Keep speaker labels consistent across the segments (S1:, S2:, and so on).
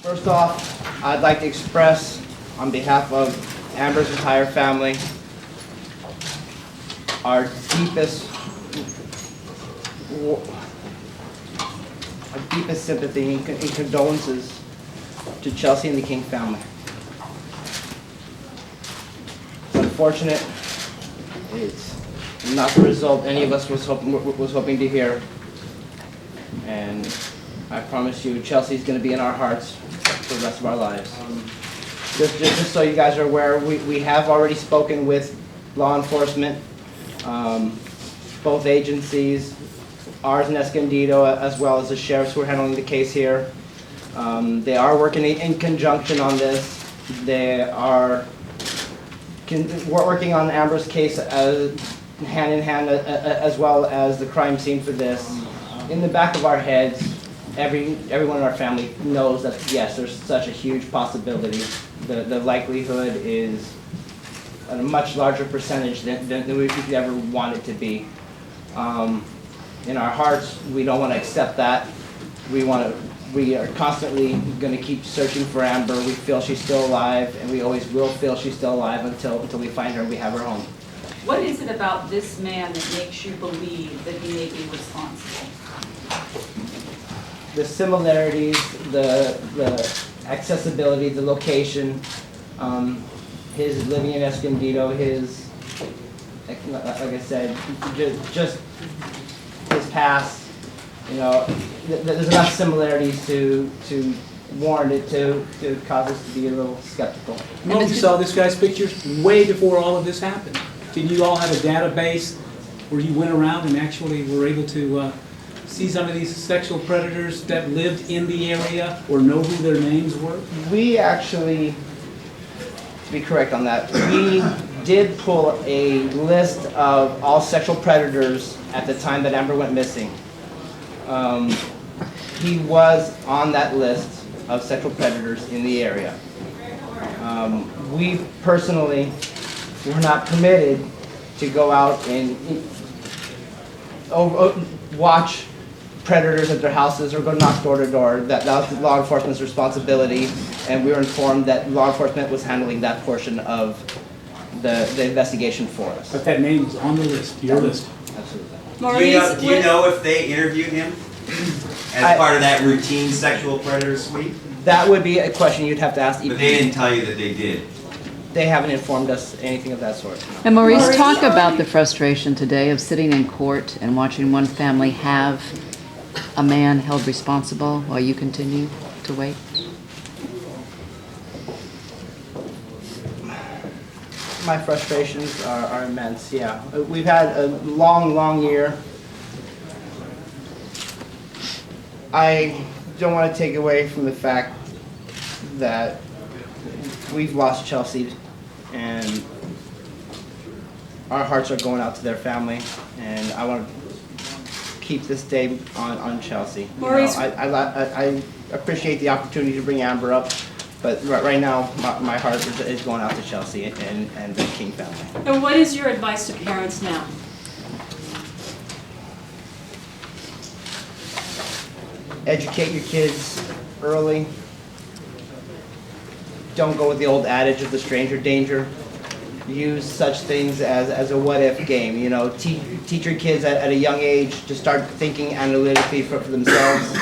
S1: First off, I'd like to express on behalf of Amber's entire family our deepest sympathy and condolences to Chelsea and the King family. It's unfortunate. It's not the result any of us was hoping to hear. And I promise you, Chelsea's going to be in our hearts for the rest of our lives. Just so you guys are aware, we have already spoken with law enforcement, both agencies, ours in Escondido, as well as the sheriffs who are handling the case here. They are working in conjunction on this. They are working on Amber's case hand in hand, as well as the crime scene for this. In the back of our heads, everyone in our family knows that yes, there's such a huge possibility. The likelihood is a much larger percentage than we could ever want it to be. In our hearts, we don't want to accept that. We are constantly going to keep searching for Amber. We feel she's still alive, and we always will feel she's still alive until we find her and we have her home.
S2: What is it about this man that makes you believe that he may be responsible?
S1: The similarities, the accessibility, the location, his living in Escondido, his, like I said, just his past. You know, there's enough similarities to warrant it to cause us to be a little skeptical.
S3: Well, you saw this guy's pictures way before all of this happened. Did you all have a database where you went around and actually were able to see some of these sexual predators that lived in the area or know who their names were?
S1: We actually, to be correct on that, we did pull a list of all sexual predators at the time that Amber went missing. He was on that list of sexual predators in the area. We personally were not permitted to go out and watch predators at their houses or go knock door to door. That was law enforcement's responsibility, and we were informed that law enforcement was handling that portion of the investigation for us.
S3: But that name was on the list, your list.
S1: Absolutely.
S2: Maurice,
S4: Do you know if they interviewed him as part of that routine sexual predator sweep?
S1: That would be a question you'd have to ask EP.
S4: But they didn't tell you that they did.
S1: They haven't informed us anything of that sort. No.
S5: And Maurice, talk about the frustration today of sitting in court and watching one family have a man held responsible while you continue to wait.
S1: My frustrations are immense, yeah. We've had a long year. I don't want to take away from the fact that we've lost Chelsea, and our hearts are going out to their family, and I want to keep this day on Chelsea.
S2: Maurice,
S1: I appreciate the opportunity to bring Amber up, but right now my heart is going out to Chelsea and the King family.
S2: and what is your advice to parents now?
S1: Educate your kids early. Don't go with the old adage of the stranger danger. Use such things as a what-if game. You know, teach your kids at a young age to start thinking analytically for themselves.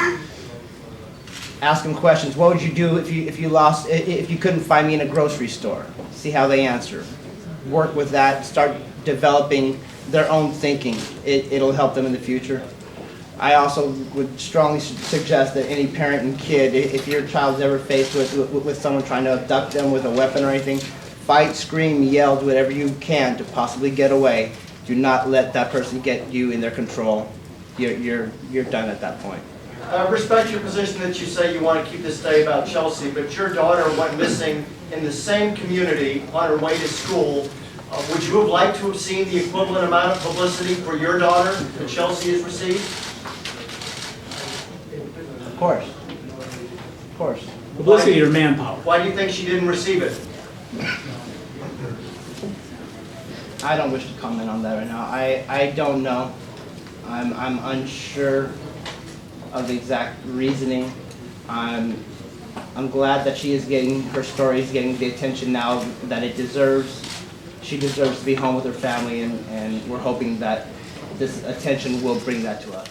S1: Ask them questions. What would you do if you couldn't find me in a grocery store? See how they answer. Work with that. Start developing their own thinking. It'll help them in the future. I also would strongly suggest that any parent and kid, if your child's ever faced with someone trying to abduct them with a weapon or anything, fight, scream, yell, do whatever you can to possibly get away. Do not let that person get you in their control. You're done at that point.
S6: I respect your position that you say you want to keep this day about Chelsea, but your daughter went missing in the same community on her way to school. Would you have liked to have seen the equivalent amount of publicity for your daughter that Chelsea has received?
S1: Of course. Of course.
S3: Publicity or manpower?
S6: Why do you think she didn't receive it?
S1: I don't wish to comment on that right now. I don't know. I'm unsure of the exact reasoning. I'm glad that her story is getting the attention now that it deserves. She deserves to be home with her family, and we're hoping that this attention will bring that to us.